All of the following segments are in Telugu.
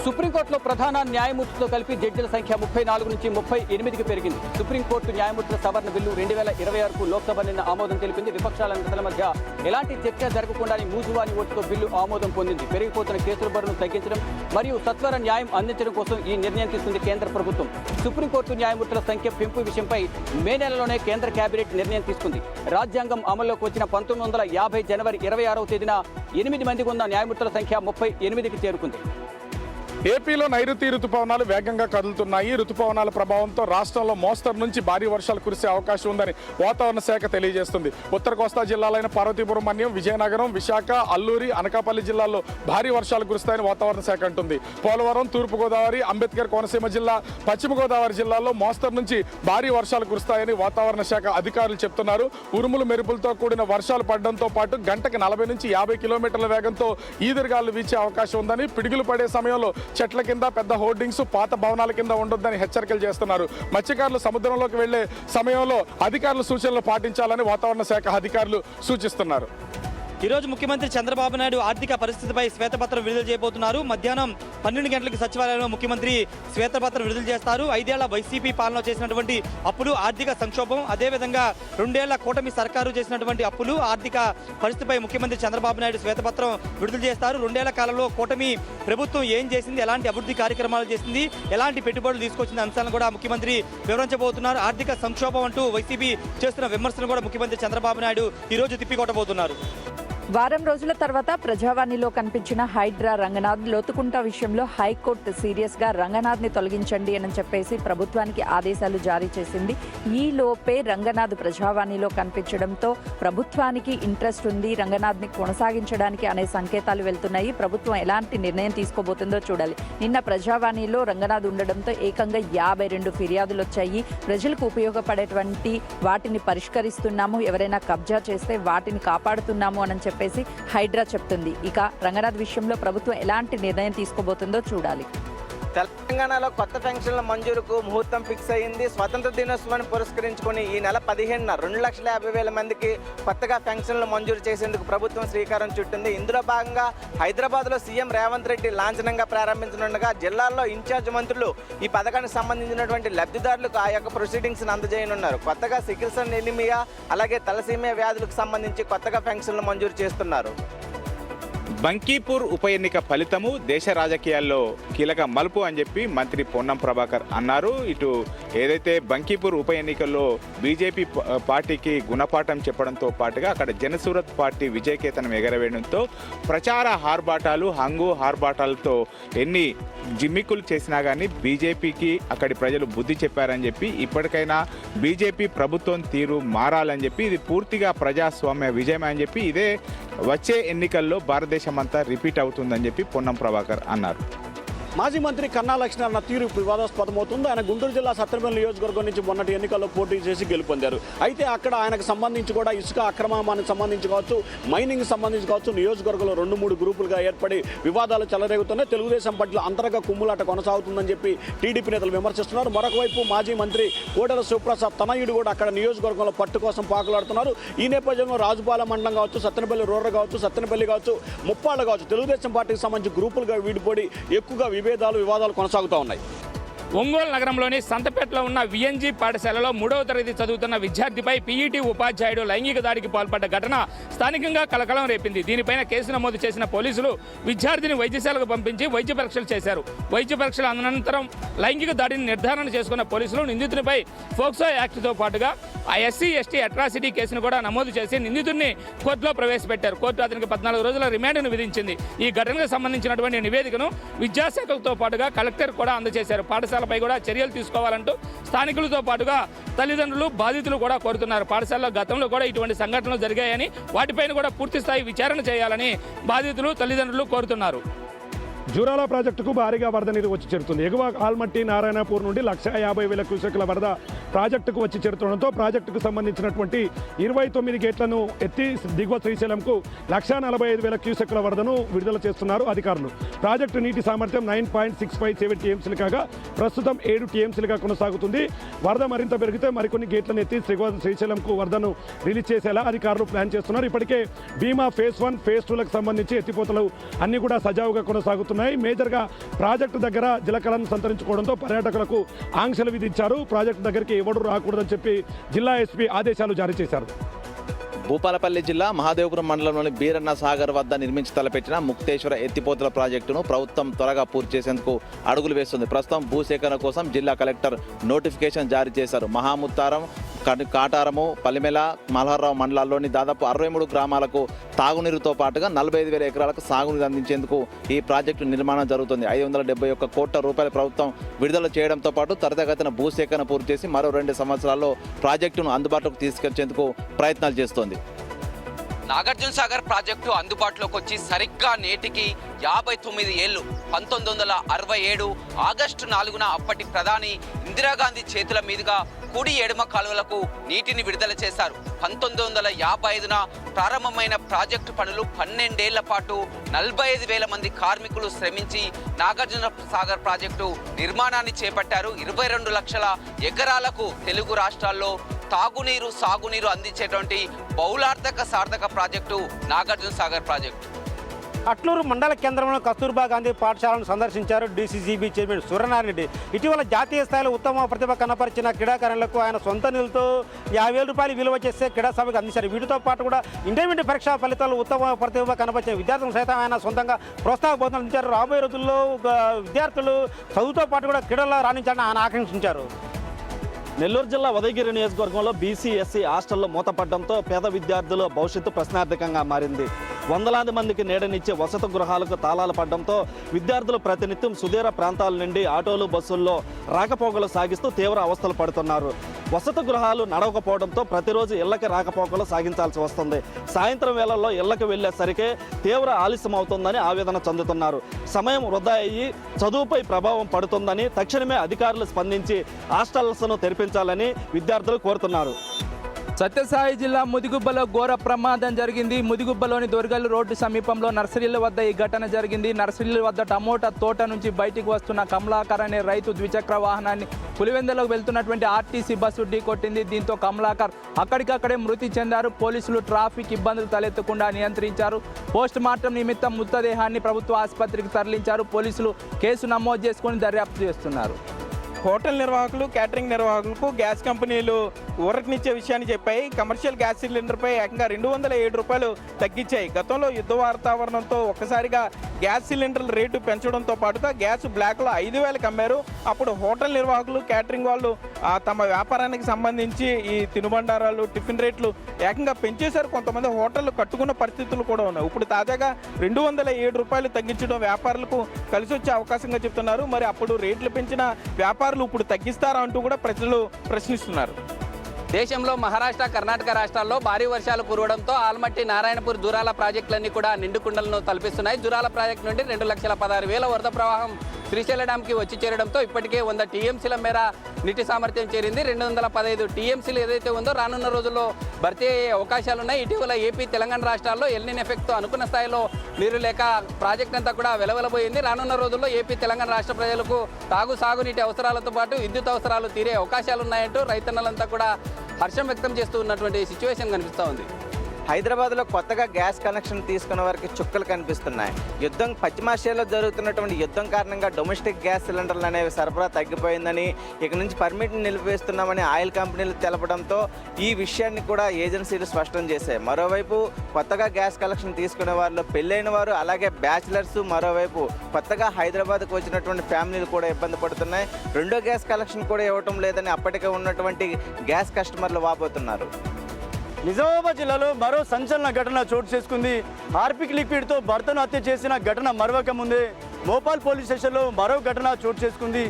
సుప్రీంకోర్టులో ప్రధాన న్యాయమూర్తితో కలిపి జడ్జిల సంఖ్య 34 నుంచి 38కి పెరిగింది. సుప్రీంకోర్టు న్యాయమూర్తుల సవరణ బిల్లు 2026కు లోక్సభ నిన్న ఆమోదం తెలిపింది. విపక్షాల నేతల మధ్య ఎలాంటి చర్చ జరగకుండానే మూజువాని ఓటుతో బిల్లు ఆమోదం పొందింది. పెరిగిపోతున్న కేసుల బరువును తగ్గించడం మరియు సత్వర న్యాయం అందించడం కోసం ఈ నిర్ణయం తీసుకుంది కేంద్ర ప్రభుత్వం. సుప్రీంకోర్టు న్యాయమూర్తుల సంఖ్య పెంపు విషయంపై మే నెలలోనే కేంద్ర కేబినెట్ నిర్ణయం తీసుకుంది. రాజ్యాంగం అమల్లోకి వచ్చిన 1950 జనవరి 26వ తేదీన 8 మందికి ఉన్న న్యాయమూర్తుల సంఖ్య 38కి చేరుకుంది. ఏపీలో నైరుతి రుతుపవనాలు వేగంగా కదులుతున్నాయి. రుతుపవనాల ప్రభావంతో రాష్ట్రంలో మోస్తరు నుంచి భారీ వర్షాలు కురిసే అవకాశం ఉందని వాతావరణ శాఖ తెలియజేస్తుంది. ఉత్తర కోస్తా జిల్లాలైన పార్వతీపురం మన్యం, విజయనగరం, విశాఖ, అల్లూరి, అనకాపల్లి జిల్లాల్లో భారీ వర్షాలు కురుస్తాయని వాతావరణ శాఖ అంటుంది. పోలవరం, తూర్పుగోదావరి, అంబేద్కర్ కోనసీమ జిల్లా, పశ్చిమ గోదావరి జిల్లాల్లో మోస్తరు నుంచి భారీ వర్షాలు కురుస్తాయని వాతావరణ శాఖ అధికారులు చెప్తున్నారు. ఉరుములు మెరుపులతో కూడిన వర్షాలు పడడంతో పాటు గంటకు 40 నుంచి 50 కిలోమీటర్ల వేగంతో ఈదురుగాలు వీచే అవకాశం ఉందని, పిడుగులు పడే సమయంలో చెట్ల కింద, పెద్ద హోర్డింగ్స్, పాత భవనాల కింద ఉండొద్దని హెచ్చరికలు చేస్తున్నారు. మత్స్యకారులు సముద్రంలోకి వెళ్లే సమయంలో అధికారుల సూచనలు పాటించాలని వాతావరణ శాఖ అధికారులు సూచిస్తున్నారు. ఈరోజు ముఖ్యమంత్రి చంద్రబాబు నాయుడు ఆర్థిక పరిస్థితిపై శ్వేతపత్రం విడుదల చేయబోతున్నారు. మధ్యాహ్నం 12 గంటలకు సచివాలయంలో ముఖ్యమంత్రి శ్వేతపత్రం విడుదల చేస్తారు. 5 ఏళ్ల వైసీపీ పాలన చేసినటువంటి అప్పులు, ఆర్థిక సంక్షోభం, అదేవిధంగా 2 ఏళ్ల కూటమి సర్కారు చేసినటువంటి అప్పులు, ఆర్థిక పరిస్థితిపై ముఖ్యమంత్రి చంద్రబాబు నాయుడు శ్వేతపత్రం విడుదల చేస్తారు. 2 ఏళ్ల కాలంలో కూటమి ప్రభుత్వం ఏం చేసింది, ఎలాంటి అభివృద్ధి కార్యక్రమాలు చేసింది, ఎలాంటి పెట్టుబడులు తీసుకొచ్చిన అంశాలను కూడా ముఖ్యమంత్రి వివరించబోతున్నారు. ఆర్థిక సంక్షోభం అంటూ వైసీపీ చేస్తున్న విమర్శలు కూడా ముఖ్యమంత్రి చంద్రబాబు నాయుడు ఈరోజు తిప్పికొట్టబోతున్నారు. వారం రోజుల తర్వాత ప్రజావాణిలో కనిపించిన హైడ్రా రంగనాథ్ లోతుకుంట విషయంలో హైకోర్టు సీరియస్గా రంగనాథ్ని తొలగించండి అని చెప్పేసి ప్రభుత్వానికి ఆదేశాలు జారీ చేసింది. ఈ లోపే రంగనాథ్ ప్రజావాణిలో కనిపించడంతో ప్రభుత్వానికి ఇంట్రెస్ట్ ఉంది, రంగనాథ్ని కొనసాగించడానికి అనే సంకేతాలు వెళ్తున్నాయి. ప్రభుత్వం ఎలాంటి నిర్ణయం తీసుకోబోతుందో చూడాలి. నిన్న ప్రజావాణిలో రంగనాథ్ ఉండడంతో ఏకంగా 52 ఫిర్యాదులు వచ్చాయి. ప్రజలకు ఉపయోగపడేటువంటి వాటిని పరిష్కరిస్తున్నాము, ఎవరైనా కబ్జా చేస్తే వాటిని కాపాడుతున్నాము అని చెప్పేసి హైడ్రా చెప్తుంది. ఇక రంగనాథ్ విషయంలో ప్రభుత్వం ఎలాంటి నిర్ణయం తీసుకోబోతుందో చూడాలి. తెలంగాణలో కొత్త పెన్షన్ల మంజూరుకు ముహూర్తం ఫిక్స్ అయింది. స్వతంత్ర దినోత్సవాన్ని పురస్కరించుకొని ఈ నెల 15న 2,50,000 మందికి కొత్తగా పెన్షన్లు మంజూరు చేసేందుకు ప్రభుత్వం శ్రీకారం చుట్టింది. ఇందులో భాగంగా హైదరాబాద్లో సీఎం రేవంత్ రెడ్డి లాంఛనంగా ప్రారంభించనుండగా జిల్లాల్లో ఇన్ఛార్జ్ మంత్రులు ఈ పథకానికి సంబంధించినటువంటి లబ్ధిదారులకు ఆ యొక్క ప్రొసీడింగ్స్ని అందజేయనున్నారు. కొత్తగా సికిల్ సెల్ ఎనిమియా, అలాగే తలసీమియా వ్యాధులకు సంబంధించి కొత్తగా పెన్షన్లు మంజూరు చేస్తున్నారు. బంకీపూర్ ఉప ఎన్నిక ఫలితము దేశ రాజకీయాల్లో కీలక మలుపు అని చెప్పి మంత్రి పొన్నం ప్రభాకర్ అన్నారు. ఇటు ఏదైతే బంకీపూర్ ఉప ఎన్నికల్లో బీజేపీ పార్టీకి గుణపాఠం చెప్పడంతో పాటుగా అక్కడ జనసూరత్ పార్టీ విజయకేతనం ఎగరవేయడంతో ప్రచార హార్బాటాలు, హంగు హార్బాటాలతో ఎన్ని జిమ్మికులు చేసినా కానీ బీజేపీకి అక్కడి ప్రజలు బుద్ధి చెప్పారని చెప్పి ఇప్పటికైనా బీజేపీ ప్రభుత్వం తీరు మారాలని చెప్పి ఇది పూర్తిగా ప్రజాస్వామ్య విజయం అని చెప్పి ఇదే వచ్చే ఎన్నికల్లో భారతదేశం అంతా రిపీట్ అవుతుందని చెప్పి పొన్నం ప్రభాకర్ అన్నారు. మాజీ మంత్రి కన్నా లక్ష్మణ్ అన్న తీరు వివాదాస్పదమవుతుంది. ఆయన గుంటూరు జిల్లా సత్తెనపల్లి నియోజకవర్గం నుంచి మొన్నటి ఎన్నికల్లో పోటీ చేసి గెలుపొందారు. అయితే అక్కడ ఆయనకు సంబంధించి కూడా ఇసుక అక్రమానికి సంబంధించి కావచ్చు, మైనింగ్ సంబంధించి కావచ్చు, నియోజకవర్గంలో 2-3 గ్రూపులుగా ఏర్పడి వివాదాలు చెలరేగుతున్నాయి. తెలుగుదేశం పట్ల అంతర్గత కుమ్ములాట కొనసాగుతుందని చెప్పి టీడీపీ నేతలు విమర్శిస్తున్నారు. మరొక వైపు మాజీ మంత్రి కోడెల శివప్రసాద్ తనయుడు కూడా అక్కడ నియోజకవర్గంలో పట్టు కోసం పాకులాడుతున్నారు. ఈ నేపథ్యంలో రాజుపాలెం మండలం కావచ్చు, సత్తెనపల్లి రూరల్ కావచ్చు, సత్తెనపల్లి కావచ్చు, ముప్పాళ్ళ కావచ్చు, తెలుగుదేశం పార్టీకి సంబంధించి గ్రూపులుగా విడిపోయి ఎక్కువగా వివాదాలు కొనసాగుతూ ఉన్నాయి. ఒంగోలు నగరంలోని సంతపేటలో ఉన్న విఎన్జీ పాఠశాలలో 3వ తరగతి చదువుతున్న విద్యార్థిపై పీఈటీ ఉపాధ్యాయుడు లైంగిక దాడికి పాల్పడ్డ ఘటన స్థానికంగా కలకలం రేపింది. దీనిపైన కేసు నమోదు చేసిన పోలీసులు విద్యార్థిని వైద్యశాలకు పంపించి వైద్య పరీక్షలు చేశారు. వైద్య పరీక్షల అనంతరం లైంగిక దాడిని నిర్ధారణ చేసుకున్న పోలీసులు నిందితునిపై ఫోక్సో యాక్ట్తో పాటుగా ఆ SC/ST అట్రాసిటీ కేసును కూడా నమోదు చేసి నిందితుడిని కోర్టులో ప్రవేశపెట్టారు. కోర్టు అతనికి 14 రోజుల రిమాండ్ను విధించింది. ఈ ఘటనకు సంబంధించినటువంటి నివేదికను విద్యాశాఖతో పాటుగా కలెక్టర్ కూడా అందజేశారు. పాఠశాలపై కూడా చర్యలు తీసుకోవాలంటూ స్థానికులతో పాటుగా తల్లిదండ్రులు, బాధితులు కూడా కోరుతున్నారు. పాఠశాలలో గతంలో కూడా ఇటువంటి సంఘటనలు జరిగాయని, వాటిపైన కూడా పూర్తిస్థాయి విచారణ చేయాలని బాధితులు, తల్లిదండ్రులు కోరుతున్నారు. జూరాల ప్రాజెక్టుకు భారీగా వరద నీరు వచ్చి చేరుతుంది. ఎగువ ఆల్మట్టి, నారాయణపూర్ నుండి 1,50,000 క్యూసెక్ల వరద ప్రాజెక్టుకు వచ్చి చేరుతుండడంతో ప్రాజెక్టుకు సంబంధించినటువంటి 29 గేట్లను ఎత్తి దిగువ శ్రీశైలంకు 1,45,000 క్యూసెక్ల వరదను విడుదల చేస్తున్నారు అధికారులు. ప్రాజెక్టు నీటి సామర్థ్యం 9.657 టీఎంసీలు కాగా ప్రస్తుతం 7 టీఎంసీలుగా కొనసాగుతుంది. వరద మరింత పెరిగితే మరికొన్ని గేట్లను ఎత్తి శ్రీశైలంకు వరదను రిలీజ్ చేసేలా అధికారులు ప్లాన్ చేస్తున్నారు. ఇప్పటికే భీమా ఫేజ్ 1, ఫేజ్ 2లకు సంబంధించి ఎత్తిపోతలు అన్ని కూడా సజావుగా కొనసాగుతున్నాయి. మేజర్గా ప్రాజెక్టు దగ్గర జలకళను సంతరించుకోవడంతో పర్యాటకులకు ఆంక్షలు విధించారు. ప్రాజెక్టు దగ్గరికి ఎవరు రాకూడదని చెప్పి జిల్లా ఎస్పీ ఆదేశాలు జారీ చేశారు. భూపాలపల్లి జిల్లా మహాదేవపురం మండలంలోని బీరన్న సాగర్ వద్ద నిర్మించి తలపెట్టిన ముక్తేశ్వర ఎత్తిపోతల ప్రాజెక్టును ప్రభుత్వం త్వరగా పూర్తి చేసేందుకు అడుగులు వేస్తుంది. ప్రస్తుతం భూసేకరణ కోసం జిల్లా కలెక్టర్ నోటిఫికేషన్ జారీ చేశారు. మహాముత్తారం, కాటారము, పల్లిమెల, మల్హార్రావు మండలాల్లోని దాదాపు 63 గ్రామాలకు తాగునీరుతో పాటుగా 45,000 ఎకరాలకు సాగునీరు అందించేందుకు ఈ ప్రాజెక్టు నిర్మాణం జరుగుతుంది. 571 కోట్ల రూపాయల ప్రభుత్వం విడుదల చేయడంతో పాటు త్వరితగతిన భూసేకరణ పూర్తి చేసి మరో 2 సంవత్సరాల్లో ప్రాజెక్టును అందుబాటులోకి తీసుకొచ్చేందుకు ప్రయత్నాలు చేస్తోంది. నాగార్జున సాగర్ ప్రాజెక్టు అందుబాటులోకి వచ్చి సరిగ్గా నేటికి 59 ఏళ్లు. 1967 ఆగస్టు 4న అప్పటి ప్రధాని ఇందిరాగాంధీ చేతుల మీదుగా కుడి ఎడమ కాలువలకు నీటిని విడుదల చేశారు. 1955న ప్రారంభమైన ప్రాజెక్టు పనులు 12 ఏళ్ల పాటు 45,000 మంది కార్మికులు శ్రమించి నాగార్జున సాగర్ ప్రాజెక్టు నిర్మాణాన్ని చేపట్టారు. 22 లక్షల ఎకరాలకు తెలుగు రాష్ట్రాల్లో తాగునీరు, సాగునీరు అందించేటువంటి బహుళార్థక సార్థక ప్రాజెక్టు నాగార్జున సాగర్ ప్రాజెక్టు. అట్లూరు మండల కేంద్రంలో కస్తూర్బా గాంధీ పాఠశాలను సందర్శించారు డీసీసీబీ చైర్మన్ సూర్యనారాయణ రెడ్డి. ఇటీవల జాతీయ స్థాయిలో ఉత్తమ ప్రతిభ కనపరిచిన క్రీడాకారులకు ఆయన సొంత నిధులతో 50,000 రూపాయలు విలువ చేసే క్రీడా సభకు అందించారు. వీటితో పాటు కూడా ఇంటర్మీడియట్ పరీక్షా ఫలితాలు ఉత్తమ ప్రతిభ కనపరిచిన విద్యార్థులను సైతం ఆయన సొంతంగా ప్రోత్సాహ బోధనలు అందించారు. రాబోయే రోజుల్లో విద్యార్థులు చదువుతో పాటు కూడా క్రీడల్లో రాణించాలని ఆయన ఆకాంక్షించారు. నెల్లూరు జిల్లా ఉదయగిరి నియోజకవర్గంలో బీసీ, ఎస్సీ హాస్టల్లో మూతపడడంతో పేద విద్యార్థుల భవిష్యత్తు ప్రశ్నార్థకంగా మారింది. వందలాది మందికి నీడనిచ్చే వసతి గృహాలకు తాళాలు పడడంతో విద్యార్థులు ప్రతినిత్యం సుదూర ప్రాంతాల నుండి ఆటోలు, బస్సుల్లో రాకపోకలు సాగిస్తూ తీవ్ర అవస్థలు పడుతున్నారు. వసతి గృహాలు నడవకపోవడంతో ప్రతిరోజు ఇళ్లకి రాకపోకలు సాగించాల్సి వస్తుంది. సాయంత్రం వేళల్లో ఇళ్లకు వెళ్లేసరికి తీవ్ర ఆలస్యం అవుతుందని ఆవేదన చెందుతున్నారు. సమయం వృధా అయ్యి చదువుపై ప్రభావం పడుతుందని తక్షణమే అధికారులు స్పందించి హాస్టల్స్ను తెరిపించాలని విద్యార్థులు కోరుతున్నారు. సత్యసాయి జిల్లా ముదిగుబ్బలో ఘోర ప్రమాదం జరిగింది. ముదిగుబ్బలోని దొరగల్లు రోడ్డు సమీపంలో నర్సరీల వద్ద ఈ ఘటన జరిగింది. నర్సరీల వద్ద టమోటా తోట నుంచి బయటికి వస్తున్న కమలాకర్ అనే రైతు ద్విచక్ర వాహనాన్ని పులివెందులకు వెళ్తున్నటువంటి ఆర్టీసీ బస్సు ఢీకొట్టింది. దీంతో కమలాకర్ అక్కడికక్కడే మృతి చెందారు. పోలీసులు ట్రాఫిక్ ఇబ్బందులు తలెత్తకుండా నియంత్రించారు. పోస్ట్ మార్టం నిమిత్తం మృతదేహాన్ని ప్రభుత్వ ఆసుపత్రికి తరలించారు. పోలీసులు కేసు నమోదు చేసుకుని దర్యాప్తు చేస్తున్నారు. హోటల్ నిర్వాహకులు, క్యాటరింగ్ నిర్వాహకులకు గ్యాస్ కంపెనీలు ఊరటనిచ్చే విషయాన్ని చెప్పాయి. కమర్షియల్ గ్యాస్ సిలిండర్పై ఏకంగా 207 రూపాయలు తగ్గించాయి. గతంలో యుద్ధ వాతావరణంతో ఒక్కసారిగా గ్యాస్ సిలిండర్ల రేటు పెంచడంతో పాటుగా గ్యాస్ బ్లాక్లో 5,000కి అమ్మారు. అప్పుడు హోటల్ నిర్వాహకులు, క్యాటరింగ్ వాళ్ళు తమ వ్యాపారానికి సంబంధించి ఈ తినుబండారాలు, టిఫిన్ రేట్లు ఏకంగా పెంచేశారు. కొంతమంది హోటళ్లు కట్టుకున్న పరిస్థితులు కూడా ఉన్నాయి. ఇప్పుడు తాజాగా 207 రూపాయలు తగ్గించడం వ్యాపారులకు కలిసి వచ్చే అవకాశంగా చెప్తున్నారు. మరి అప్పుడు రేట్లు పెంచిన వ్యాపారులు ఇప్పుడు తగ్గిస్తారా అంటూ కూడా ప్రజలు ప్రశ్నిస్తున్నారు. దేశంలో మహారాష్ట్ర, కర్ణాటక రాష్ట్రాల్లో భారీ వర్షాలు కురవడంతో ఆల్మట్టి, నారాయణపూర్, జూరాల ప్రాజెక్టులన్నీ కూడా నిండుకుండలను తలపిస్తున్నాయి. జూరాల ప్రాజెక్టు నుండి 2,16,000 వరద ప్రవాహం శ్రీశైల డ్యాంకి వచ్చి చేరడంతో ఇప్పటికే 100 టీఎంసీల మేర నీటి సామర్థ్యం చేరింది. 215 టీఎంసీలు ఏదైతే ఉందో రానున్న రోజుల్లో భర్తీ అయ్యే అవకాశాలున్నాయి. ఇటీవల ఏపీ, తెలంగాణ రాష్ట్రాల్లో ఎల్నిన్ ఎఫెక్ట్తో అనుకున్న స్థాయిలో నీరు లేక ప్రాజెక్ట్ అంతా కూడా వెలవెలబోయింది. రానున్న రోజుల్లో ఏపీ, తెలంగాణ రాష్ట్ర ప్రజలకు సాగునీటి అవసరాలతో పాటు విద్యుత్ అవసరాలు తీరే అవకాశాలున్నాయంటూ రైతన్నలంతా కూడా హర్షం వ్యక్తం చేస్తూ ఉన్నటువంటి సిచ్యువేషన్ కనిపిస్తూ ఉంది. హైదరాబాద్లో కొత్తగా గ్యాస్ కనెక్షన్ తీసుకున్న వారికి చుక్కలు కనిపిస్తున్నాయి. పశ్చిమాసియాలో జరుగుతున్నటువంటి యుద్ధం కారణంగా డొమెస్టిక్ గ్యాస్ సిలిండర్లు అనేవి సరఫరా తగ్గిపోయిందని, ఇక నుంచి పర్మిట్ని నిలిపివేస్తున్నామని ఆయిల్ కంపెనీలు తెలపడంతో ఈ విషయాన్ని కూడా ఏజెన్సీలు స్పష్టం చేశాయి. మరోవైపు కొత్తగా గ్యాస్ కనెక్షన్ తీసుకునే వారిలో పెళ్ళైన వారు, అలాగే బ్యాచిలర్స్, మరోవైపు కొత్తగా హైదరాబాద్కు వచ్చినటువంటి ఫ్యామిలీలు కూడా ఇబ్బంది పడుతున్నాయి. రెండో గ్యాస్ కనెక్షన్ కూడా ఇవ్వటం లేదని అప్పటికే ఉన్నటువంటి గ్యాస్ కస్టమర్లు వాపోతున్నారు. నిజామాబాద్ జిల్లాలో మరో సంచలన ఘటన చోటు చేసుకుంది. హార్పిక్ లిక్విడ్తో భర్తను హత్య చేసిన ఘటన మరవక ముందే మోపాల్ పోలీస్ స్టేషన్లో మరో ఘటన చోటు చేసుకుంది.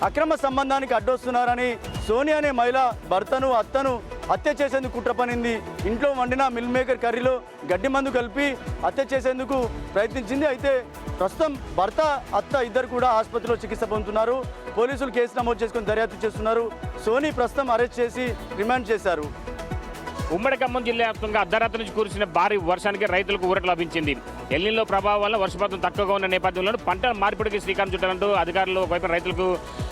అక్రమ సంబంధానికి అడ్డొస్తున్నారని సోనియా అనే మహిళ భర్తను, అత్తను హత్య చేసేందుకు కుట్ర పనింది. ఇంట్లో వండిన మిల్ మేకర్ కర్రీలో గడ్డి మందు కలిపి హత్య చేసేందుకు ప్రయత్నించింది. అయితే ప్రస్తుతం భర్త అత్త ఇద్దరు కూడా ఆసుపత్రిలో చికిత్స పొందుతున్నారు. పోలీసులు కేసు నమోదు చేసుకుని దర్యాప్తు చేస్తున్నారు. సోనీ ప్రస్తుతం అరెస్ట్ చేసి రిమాండ్ చేశారు. ఉమ్మడి ఖమ్మం జిల్లా వ్యాప్తంగా అర్ధరాత్రి నుంచి కురిసిన భారీ వర్షానికి రైతులకు ఊరట లభించింది. ఎల్నిలో ప్రభావం వల్ల వర్షపాతం తక్కువగా ఉన్న నేపథ్యంలో పంటల మార్పిడికి శ్రీకారం చుట్టాలంటూ అధికారులు ఒకవైపు రైతులకు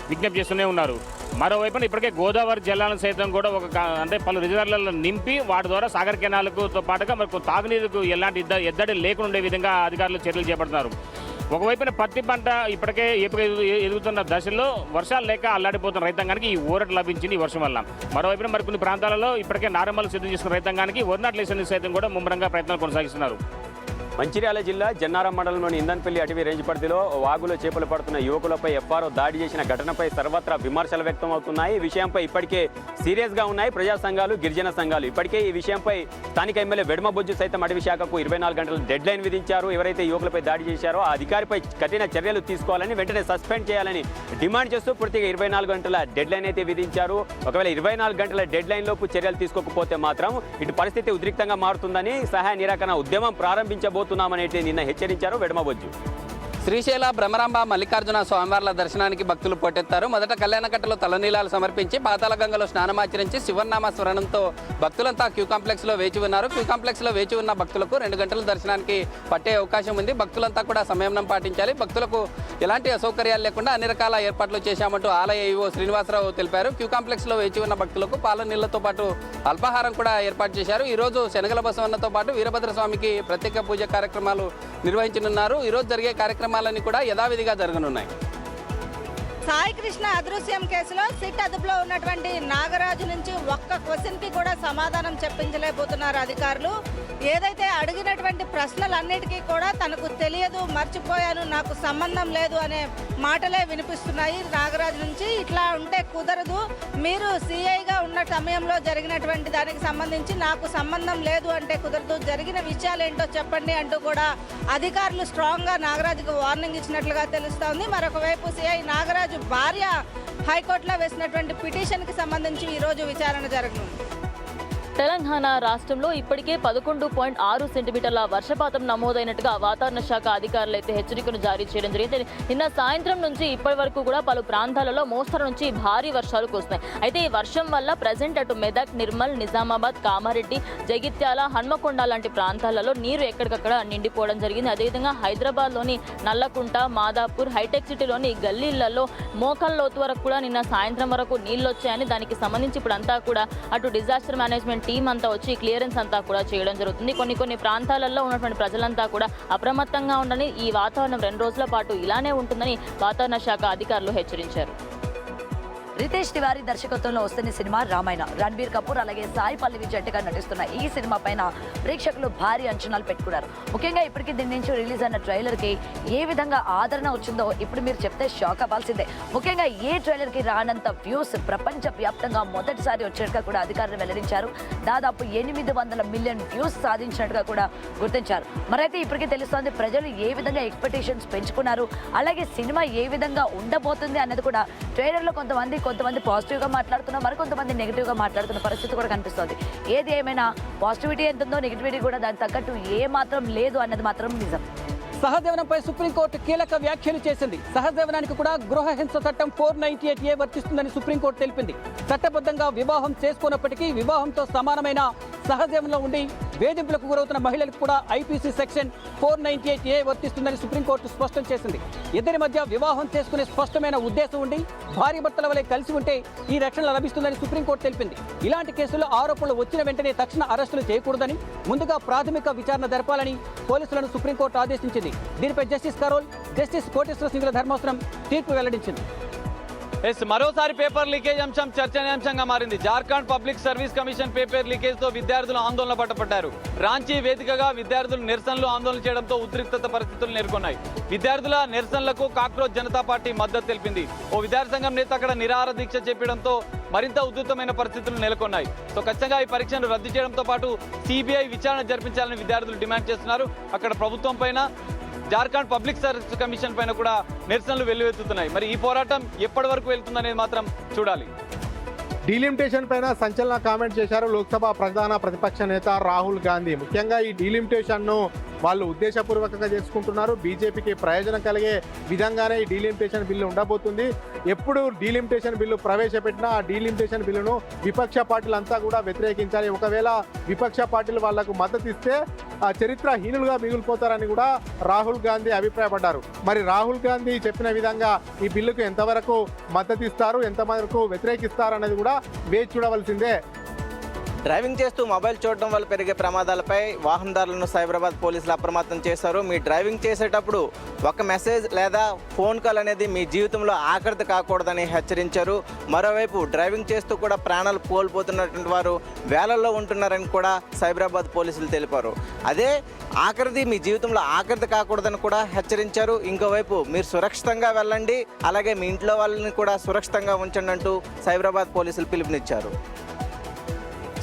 విజ్ఞప్తి చేస్తూనే ఉన్నారు. మరోవైపున ఇప్పటికే గోదావరి జలాలను సైతం కూడా అంటే పలు రిజర్వాయర్లలో నింపి వాటి ద్వారా సాగర్ కెనాలకు పాటుగా మనకు తాగునీరుకు ఎలాంటి ఎద్దడి లేకుండా ఉండే విధంగా అధికారులు చర్యలు చేపడుతున్నారు. ఒకవైపున పత్తి పంట ఇప్పటికే ఎదుగుతున్న దశలో వర్షాలు లేక అల్లాడిపోతున్న రైతాంగానికి ఈ ఊరట లభించింది ఈ వర్షం వల్ల. మరోవైపున మరికొన్ని ప్రాంతాలలో ఇప్పటికే నారమ్మలు సిద్ధం చేసుకున్న రైతాంగానికి వరినాట్లు వేసేందుకు సైతం కూడా ముమ్మరంగా ప్రయత్నాలు కొనసాగిస్తున్నారు. మంచిర్యాల జిల్లా జన్నారం మండలంలోని ఇందన్పల్లి అటవీ రేంజ్ పరిధిలో వాగులో చేపలు పడుతున్న యువకులపై ఎఫ్ఆర్ఓ దాడి చేసిన ఘటనపై సర్వత్రా విమర్శలు వ్యక్తం అవుతున్నాయి. ఈ విషయంపై ఇప్పటికే సీరియస్గా ఉన్నాయి ప్రజా సంఘాలు, గిరిజన సంఘాలు. ఇప్పటికే ఈ విషయంపై స్థానిక ఎమ్మెల్యే వెడమబొజ్జు సైతం అటవీ శాఖకు 24 గంటల డెడ్ లైన్ విధించారు. ఎవరైతే యువకులపై దాడి చేశారో ఆ అధికారిపై కఠిన చర్యలు తీసుకోవాలని, వెంటనే సస్పెండ్ చేయాలని డిమాండ్ చేస్తూ పూర్తిగా 24 గంటల డెడ్ లైన్ అయితే విధించారు. ఒకవేళ 24 గంటల డెడ్ లైన్ లోపు చర్యలు తీసుకోకపోతే మాత్రం ఇటు పరిస్థితి ఉద్రిక్తంగా మారుతుందని, సహాయ నిరాకరణ ఉద్యమం ప్రారంభించబోతున్నామనేది నిన్న హెచ్చరించారు వెడమబొజ్జు. శ్రీశైల భ్రమరాంబ మల్లికార్జున స్వామివార్ల దర్శనానికి భక్తులు పోటెత్తారు. మొదట కళ్యాణకట్టలో తలనీలాలు సమర్పించి పాతాళగంగలో స్నానమాచరించి శివనామ స్మరణంతో భక్తులంతా క్యూ కాంప్లెక్స్లో వేచి ఉన్నారు. క్యూ కాంప్లెక్స్లో వేచి ఉన్న భక్తులకు 2 గంటల దర్శనానికి పట్టే అవకాశం ఉంది. భక్తులంతా కూడా సంయమనం పాటించాలి. భక్తులకు ఎలాంటి అసౌకర్యాలు లేకుండా అన్ని రకాల ఏర్పాట్లు చేశామంటూ ఆలయ ఈవో శ్రీనివాసరావు తెలిపారు. క్యూ కాంప్లెక్స్లో వేచి ఉన్న భక్తులకు పాల నీళ్లతో పాటు అల్పాహారం కూడా ఏర్పాటు చేశారు. ఈరోజు శనగల బసవన్నతో పాటు వీరభద్రస్వామికి ప్రత్యేక పూజ కార్యక్రమాలు నిర్వహించనున్నారు. ఈరోజు జరిగే కార్యక్రమాలన్నీ కూడా యథావిధిగా జరగనున్నాయి. సాయి కృష్ణ అదృశ్యం కేసులో సిట్ అదుపులో ఉన్నటువంటి నాగరాజు నుంచి ఒక్క క్వశ్చన్కి కూడా సమాధానం చెప్పించలేకపోతున్నారు అధికారులు. ఏదైతే అడిగినటువంటి ప్రశ్నలన్నిటికీ కూడా తనకు తెలియదు, మర్చిపోయాను, నాకు సంబంధం లేదు అనే మాటలే వినిపిస్తున్నాయి నాగరాజు నుంచి. ఇట్లా ఉంటే కుదరదు, మీరు సిఐగా ఉన్న సమయంలో జరిగినటువంటి దానికి సంబంధించి నాకు సంబంధం లేదు అంటే కుదరదు, జరిగిన విషయాలు ఏంటో చెప్పండి అంటూ కూడా అధికారులు స్ట్రాంగ్గా నాగరాజుకు వార్నింగ్ ఇచ్చినట్లుగా తెలుస్తోంది. మరొక వైపు సిఐ నాగరాజు భార్య హైకోర్టులో వేసినటువంటి పిటిషన్కి సంబంధించి ఈరోజు విచారణ జరగనుంది. తెలంగాణ రాష్ట్రంలో ఇప్పటికే 11.6 సెంటీమీటర్ల వర్షపాతం నమోదైనట్టుగా వాతావరణ శాఖ అధికారులు అయితే హెచ్చరికను జారీ చేయడం జరిగింది. నిన్న సాయంత్రం నుంచి ఇప్పటి వరకు కూడా పలు ప్రాంతాలలో మోస్తరు నుంచి భారీ వర్షాలు కురుస్తున్నాయి. అయితే ఈ వర్షం వల్ల ప్రజెంట్ అటు మెదక్, నిర్మల్, నిజామాబాద్, కామారెడ్డి, జగిత్యాల, హన్మకొండ లాంటి ప్రాంతాలలో నీరు ఎక్కడికక్కడ నిండిపోవడం జరిగింది. అదేవిధంగా హైదరాబాద్లోని నల్లకుంట, మాదాపూర్, హైటెక్ సిటీలోని గల్లీలలో మోకాళ్ళ లోతు వరకు కూడా నిన్న సాయంత్రం వరకు నీళ్లు వచ్చాయని, దానికి సంబంధించి ఇప్పుడు అంతా కూడా అటు డిజాస్టర్ మేనేజ్మెంట్ టీం అంతా వచ్చి క్లియరెన్స్ అంతా కూడా చేయడం జరుగుతుంది. కొన్ని ప్రాంతాలలో ఉన్నటువంటి ప్రజలంతా కూడా అప్రమత్తంగా ఉండని, ఈ వాతావరణం 2 రోజుల పాటు ఇలానే ఉంటుందని వాతావరణ శాఖ అధికారులు హెచ్చరించారు. రితేష్ తివారీ దర్శకత్వంలో వస్తున్న సినిమా రామాయణ. రణబీర్ కపూర్ అలాగే సాయి పల్లవి జంటగా నటిస్తున్న ఈ సినిమా పైన ప్రేక్షకులు భారీ అంచనాలు పెట్టుకున్నారు. ముఖ్యంగా ఇప్పటికీ దీని నుంచి రిలీజ్ అయిన ట్రైలర్కి ఏ విధంగా ఆదరణ వచ్చిందో ఇప్పుడు మీరు చెప్తే షాక్ అవ్వాల్సిందే. ముఖ్యంగా ఏ ట్రైలర్కి రానంత వ్యూస్ ప్రపంచ వ్యాప్తంగా మొదటిసారి వచ్చినట్టుగా కూడా అధికారులు వెల్లడించారు. దాదాపు 800 మిలియన్ వ్యూస్ సాధించినట్టుగా కూడా గుర్తించారు. మరైతే ఇప్పటికీ తెలుస్తోంది ప్రజలు ఏ విధంగా ఎక్స్పెక్టేషన్స్ పెంచుకున్నారు, అలాగే సినిమా ఏ విధంగా ఉండబోతుంది అన్నది కూడా ట్రైలర్లో కొంతమంది పాజిటివ్గా మాట్లాడుతున్నారు, మరికొంతమంది నెగిటివ్గా మాట్లాడుతున్న పరిస్థితి కూడా కనిపిస్తోంది. ఏది ఏమైనా పాజిటివిటీ ఎంత ఉందో నెగిటివిటీ కూడా దానికి తగ్గట్టు ఏ మాత్రం లేదు అన్నది మాత్రం నిజం. సహజీవనంపై సుప్రీంకోర్టు కీలక వ్యాఖ్యలు చేసింది. సహజీవనానికి కూడా గృహహింస చట్టం 498A వర్తిస్తుందని సుప్రీంకోర్టు తెలిపింది. చట్టబద్ధంగా వివాహం చేసుకున్నప్పటికీ వివాహంతో సమానమైన సహజీవనంలో ఉండి వేధింపులకు గురవుతున్న మహిళలకు కూడా ఐపీసీ సెక్షన్ 498A వర్తిస్తుందని సుప్రీంకోర్టు స్పష్టం చేసింది. ఇద్దరి మధ్య వివాహం చేసుకునే స్పష్టమైన ఉద్దేశం ఉండి భార్యాభర్తల వలె కలిసి ఉంటే ఈ రక్షణ లభిస్తుందని సుప్రీంకోర్టు తెలిపింది. ఇలాంటి కేసుల్లో ఆరోపణలు వచ్చిన వెంటనే తక్షణ అరెస్టులు చేయకూడదని, ముందుగా ప్రాథమిక విచారణ జరపాలని పోలీసులను సుప్రీంకోర్టు ఆదేశించింది. దీనిపై జస్టిస్ కరోల్, జస్టిస్ కోటేశ్వర సింగ్ల ధర్మాసనం తీర్పు వెల్లడించింది. మరోసారి పేపర్ లీకేజ్ అంశం చర్చనీయాంశంగా మారింది. Jharkhand public service commission paper leakage తో విద్యార్థులు ఆందోళన పట్టపట్టారు. రాంచీ వేదికగా విద్యార్థులు నిరసనలు ఆందోళన చేయడంతో ఉద్రిక్తత పరిస్థితులు నెలకొన్నాయి. విద్యార్థుల నిరసనలకు కాక్రోచ్ జనతా పార్టీ మద్దతు తెలిపింది. ఓ విద్యార్థి సంఘం నేత అక్కడ నిరాహార దీక్ష చేపడంతో మరింత ఉధృతమైన పరిస్థితులు నెలకొన్నాయి. సో ఖచ్చితంగా ఈ పరీక్షను రద్దు చేయడంతో పాటు సిబిఐ విచారణ జరిపించాలని విద్యార్థులు డిమాండ్ చేస్తున్నారు. అక్కడ ప్రభుత్వం పైన, జార్ఖండ్ పబ్లిక్ సర్వీస్ కమిషన్ పైన కూడా నిరసనలు వెల్లువెత్తుతున్నాయి. మరి ఈ పోరాటం ఎప్పటి వరకు వెళ్తుందనేది మాత్రం చూడాలి. డీలిమిటేషన్ పైన సంచలన కామెంట్ చేశారు లోక్సభ ప్రధాన ప్రతిపక్ష నేత రాహుల్ గాంధీ. ముఖ్యంగా ఈ డీలిమిటేషన్ను వాళ్ళు ఉద్దేశపూర్వకంగా చేసుకుంటున్నారు. బీజేపీకి ప్రయోజనం కలిగే విధంగానే ఈ డీలిమిటేషన్ బిల్లు ఉండబోతుంది. ఎప్పుడు డీలిమిటేషన్ బిల్లు ప్రవేశపెట్టినా ఆ డీలిమిటేషన్ బిల్లును విపక్ష పార్టీలంతా కూడా వ్యతిరేకించాలి. ఒకవేళ విపక్ష పార్టీలు వాళ్లకు మద్దతు ఇస్తే చరిత్రహీనులుగా మిగిలిపోతారని కూడా రాహుల్ గాంధీ అభిప్రాయపడ్డారు. మరి రాహుల్ గాంధీ చెప్పిన విధంగా ఈ బిల్లుకు ఎంతవరకు మద్దతు ఇస్తారు, ఎంతవరకు వ్యతిరేకిస్తారు అనేది కూడా వేచి చూడవలసిందే. డ్రైవింగ్ చేస్తూ మొబైల్ చూడడం వల్ల పెరిగే ప్రమాదాలపై వాహనదారులను సైబరాబాద్ పోలీసులు అప్రమత్తం చేశారు. మీ డ్రైవింగ్ చేసేటప్పుడు ఒక మెసేజ్ లేదా ఫోన్ కాల్ అనేది మీ జీవితంలో ఆఖరిది కాకూడదని హెచ్చరించారు. మరోవైపు డ్రైవింగ్ చేస్తూ కూడా ప్రాణాలు కోల్పోతున్నటువంటి వారు వేలల్లో ఉంటున్నారని కూడా సైబరాబాద్ పోలీసులు తెలిపారు. అదే ఆఖరిది మీ జీవితంలో ఆఖరిది కాకూడదని కూడా హెచ్చరించారు. ఇంకోవైపు మీరు సురక్షితంగా వెళ్ళండి, అలాగే మీ ఇంట్లో వాళ్ళని కూడా సురక్షితంగా ఉంచండి అంటూ సైబరాబాద్ పోలీసులు పిలుపునిచ్చారు.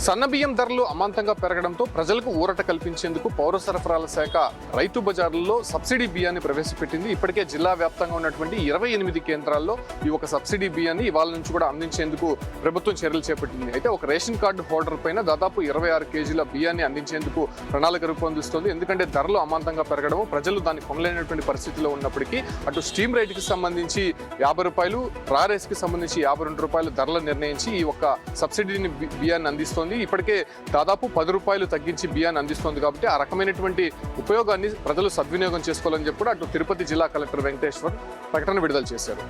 సన్నబియ్యం ధరలు అమాంతంగా పెరగడంతో ప్రజలకు ఊరట కల్పించేందుకు పౌర సరఫరాల శాఖ రైతు బజార్లలో సబ్సిడీ బియ్యాన్ని ప్రవేశపెట్టింది. ఇప్పటికే జిల్లా వ్యాప్తంగా ఉన్నటువంటి 28 కేంద్రాల్లో ఈ ఒక సబ్సిడీ బియ్యాన్ని ఇవాళ నుంచి కూడా అందించేందుకు ప్రభుత్వం చర్యలు చేపట్టింది. అయితే ఒక రేషన్ కార్డు హోల్డర్ పైన దాదాపు 26 కేజీల బియ్యాన్ని అందించేందుకు ప్రణాళిక రూపొందిస్తోంది. ఎందుకంటే ధరలు అమాంతంగా పెరగడము, ప్రజలు దాన్ని కొనలేనటువంటి పరిస్థితిలో ఉన్నప్పటికీ అటు స్టీమ్ రేటుకి సంబంధించి 50 రూపాయలు, రా రైస్కి సంబంధించి 52 రూపాయలు ధరలు నిర్ణయించి ఈ ఒక్క సబ్సిడీని బియ్యాన్ని అందిస్తోంది. ఇప్పటికే దాదాపు 10 రూపాయలు తగ్గించి బియ్యాన్ని అందిస్తోంది. కాబట్టి ఆ రకమైనటువంటి ఉపయోగాన్ని ప్రజలు సద్వినియోగం చేసుకోవాలని చెప్పి అటు తిరుపతి జిల్లా కలెక్టర్ వెంకటేశ్వర్ ప్రకటన విడుదల చేశారు.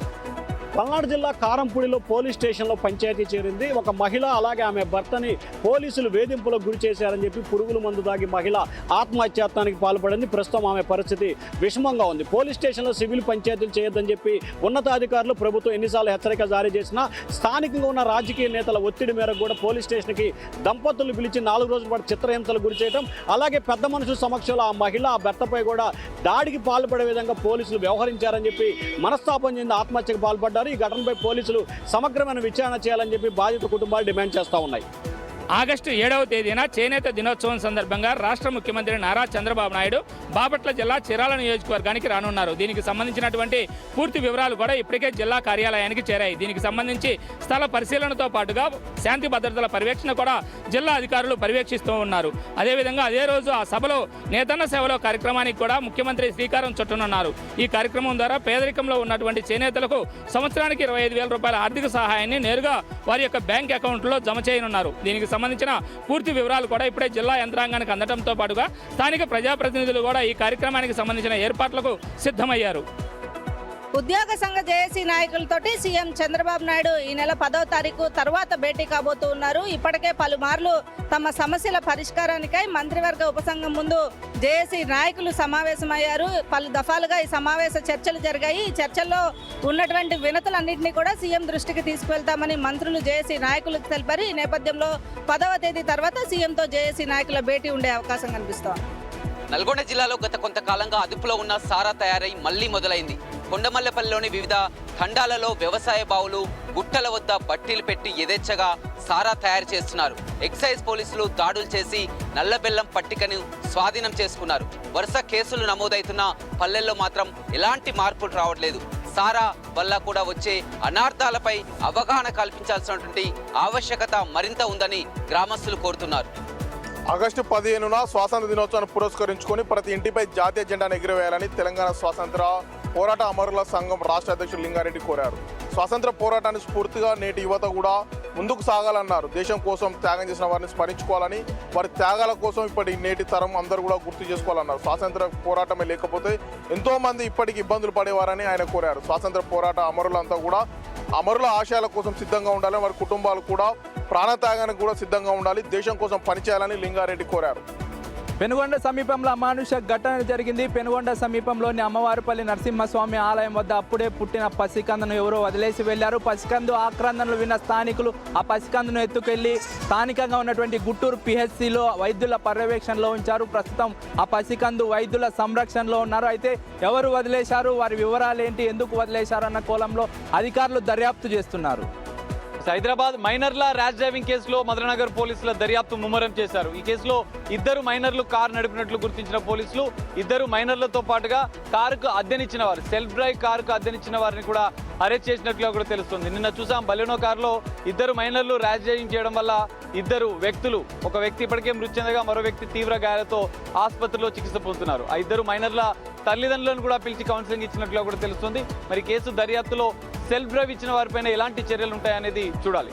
పల్నాడు జిల్లా కారంపూడిలో పోలీస్ స్టేషన్లో పంచాయతీ చేరింది. ఒక మహిళ అలాగే ఆమె భర్తని పోలీసులు వేధింపులకు గురి చేశారని చెప్పి పురుగుల మందు తాగి మహిళ ఆత్మహత్యాత్నానికి పాల్పడింది. ప్రస్తుతం ఆమె పరిస్థితి విషమంగా ఉంది. పోలీస్ స్టేషన్లో సివిల్ పంచాయతీలు చేయొద్దని చెప్పి ఉన్నతాధికారులు ప్రభుత్వం ఎన్నిసార్లు హెచ్చరిక జారీ చేసినా స్థానికంగా ఉన్న రాజకీయ నేతల ఒత్తిడి మేరకు కూడా పోలీస్ స్టేషన్కి దంపతులు పిలిచి 4 రోజుల పాటు చిత్రహింసలకు గురి చేయడం, అలాగే పెద్ద మనుషుల సమక్షంలో ఆ మహిళ ఆ భర్తపై కూడా దాడికి పాల్పడే విధంగా పోలీసులు వ్యవహరించారని చెప్పి మనస్తాపం చెంది ఆత్మహత్యకు పాల్పడ్డారు. ఈ ఘటనపై పోలీసులు సమగ్రమైన విచారణ చేయాలని చెప్పి బాధిత కుటుంబాలు డిమాండ్ చేస్తూ ఉన్నాయి. ఆగస్టు 7వ తేదీన చేనేత దినోత్సవం సందర్భంగా రాష్ట్ర ముఖ్యమంత్రి నారా చంద్రబాబు నాయుడు బాపట్ల జిల్లా చిరాల నియోజకవర్గానికి రానున్నారు. దీనికి సంబంధించినటువంటి పూర్తి వివరాలు కూడా ఇప్పటికే జిల్లా కార్యాలయానికి చేరాయి. దీనికి సంబంధించి స్థల పరిశీలనతో పాటుగా శాంతి భద్రతల పర్యవేక్షణ కూడా జిల్లా అధికారులు పర్యవేక్షిస్తూ ఉన్నారు. అదేవిధంగా అదే రోజు ఆ సభలో నేతన్న సేవలో కార్యక్రమానికి కూడా ముఖ్యమంత్రి శ్రీకారం చుట్టనున్నారు. ఈ కార్యక్రమం ద్వారా పేదరికంలో ఉన్నటువంటి చేనేతలకు సంవత్సరానికి 25,000 రూపాయల ఆర్థిక సహాయాన్ని నేరుగా వారి యొక్క బ్యాంక్ అకౌంట్లో జమ చేయనున్నారు. దీనికి సంబంధించిన పూర్తి వివరాలు కూడా ఇప్పుడే జిల్లా యంత్రాంగానికి అందడంతో పాటుగా స్థానిక ప్రజాప్రతినిధులు కూడా ఈ కార్యక్రమానికి సంబంధించిన ఏర్పాట్లకు సిద్ధమయ్యారు. ఉద్యోగ సంఘ జేఏసీ నాయకులతోటి సీఎం చంద్రబాబు నాయుడు ఈ నెల 10వ తారీఖు తర్వాత భేటీ కాబోతూ ఉన్నారు. ఇప్పటికే పలుమార్లు తమ సమస్యల పరిష్కారానికై మంత్రివర్గ ఉపసంఘం ముందు జేఏసీ నాయకులు సమావేశమయ్యారు. పలు దఫాలుగా ఈ సమావేశ చర్చలు జరిగాయి. ఈ చర్చల్లో ఉన్నటువంటి వినతులన్నింటినీ కూడా సీఎం దృష్టికి తీసుకువెళ్తామని మంత్రులు జేఏసీ నాయకులకు తెలిపారు. ఈ నేపథ్యంలో 10వ తేదీ తర్వాత సీఎంతో జేఏసీ నాయకుల భేటీ ఉండే అవకాశం కనిపిస్తోంది. నల్గొండ జిల్లాలో గత కొంతకాలంగా అదుపులో ఉన్న సారా తయారై మళ్లీ మొదలైంది. కొండమల్లపల్లిలోని వివిధ ఖండాలలో వ్యవసాయ బావులు, గుట్టల వద్ద బట్టీలు పెట్టి యథేచ్ఛగా సారా తయారు చేస్తున్నారు. ఎక్సైజ్ పోలీసులు దాడులు చేసి నల్లబెల్లం పట్టికను స్వాధీనం చేసుకున్నారు. వరుస కేసులు నమోదవుతున్న పల్లెల్లో మాత్రం ఎలాంటి మార్పులు రావట్లేదు. సారా వల్ల కూడా వచ్చే అనార్థాలపై అవగాహన కల్పించాల్సినటువంటి ఆవశ్యకత మరింత ఉందని గ్రామస్తులు కోరుతున్నారు. ఆగస్టు 15న స్వాతంత్ర దినోత్సవాన్ని పురస్కరించుకొని ప్రతి ఇంటిపై జాతీయ జెండాను ఎగురవేయాలని తెలంగాణ స్వాతంత్ర పోరాట అమరుల సంఘం రాష్ట్ర అధ్యక్షుడు లింగారెడ్డి కోరారు. స్వాతంత్ర పోరాటాన్ని స్ఫూర్తిగా నేటి యువత కూడా ముందుకు సాగాలన్నారు. దేశం కోసం త్యాగం చేసిన వారిని స్మరించుకోవాలని, వారి త్యాగాల కోసం ఇప్పటి నేటి తరం అందరూ కూడా గుర్తు చేసుకోవాలన్నారు. స్వాతంత్ర పోరాటమే లేకపోతే ఎంతోమంది ఇప్పటికి ఇబ్బందులు పడేవారని ఆయన కోరారు. స్వాతంత్ర పోరాట అమరులంతా కూడా అమరుల ఆశయాల కోసం సిద్ధంగా ఉండాలని, వారి కుటుంబాలు కూడా ప్రాణత్యాగానికి కూడా సిద్ధంగా ఉండాలి, దేశం కోసం పనిచేయాలని లింగారెడ్డి కోరారు. పెనుగొండ సమీపంలో అమానుష ఘటన జరిగింది. పెనుగొండ సమీపంలోని అమ్మవారిపల్లి నరసింహస్వామి ఆలయం వద్ద అప్పుడే పుట్టిన పసికందును ఎవరో వదిలేసి వెళ్లారు. పసికందు ఆక్రందనలు విన్న స్థానికులు ఆ పసికందును ఎత్తుకెళ్లి స్థానికంగా ఉన్నటువంటి గుంటూరు పిహెచ్సిలో వైద్యుల పర్యవేక్షణలో ఉంచారు. ప్రస్తుతం ఆ పసికందు వైద్యుల సంరక్షణలో ఉన్నారు. అయితే ఎవరు వదిలేశారు, వారి వివరాలు ఏంటి, ఎందుకు వదిలేశారు అన్న కోణంలో అధికారులు దర్యాప్తు చేస్తున్నారు. హైదరాబాద్ మైనర్ల ర్యాష్ డ్రైవింగ్ కేసులో మధురనగర్ పోలీసుల దర్యాప్తు ముమ్మరం చేశారు. ఈ కేసులో 2 మైనర్లు కారు నడిపినట్లు గుర్తించిన పోలీసులు 2 మైనర్లతో పాటుగా కారుకు అద్దెనిచ్చిన వారు, సెల్ఫ్ డ్రైవ్ కారుకు అద్దెనిచ్చిన వారిని కూడా అరెస్ట్ చేసినట్లుగా కూడా తెలుస్తుంది. నిన్న చూసాం బలెనో కారులో 2 మైనర్లు ర్యాష్ డ్రైవింగ్ చేయడం వల్ల 2 వ్యక్తులు, ఒక వ్యక్తి ఇప్పటికే మృతి చెందగా మరో వ్యక్తి తీవ్ర గాయాలతో ఆసుపత్రిలో చికిత్స పొందుతున్నారు. ఆ 2 మైనర్ల తల్లిదండ్రులను కూడా పిలిచి కౌన్సిలింగ్ ఇచ్చినట్లుగా కూడా తెలుస్తుంది. మరి కేసు దర్యాప్తులో సెల్ఫ్ డ్రైవ్ ఇచ్చిన వారిపైన ఎలాంటి చర్యలు ఉంటాయనేది చూడాలి.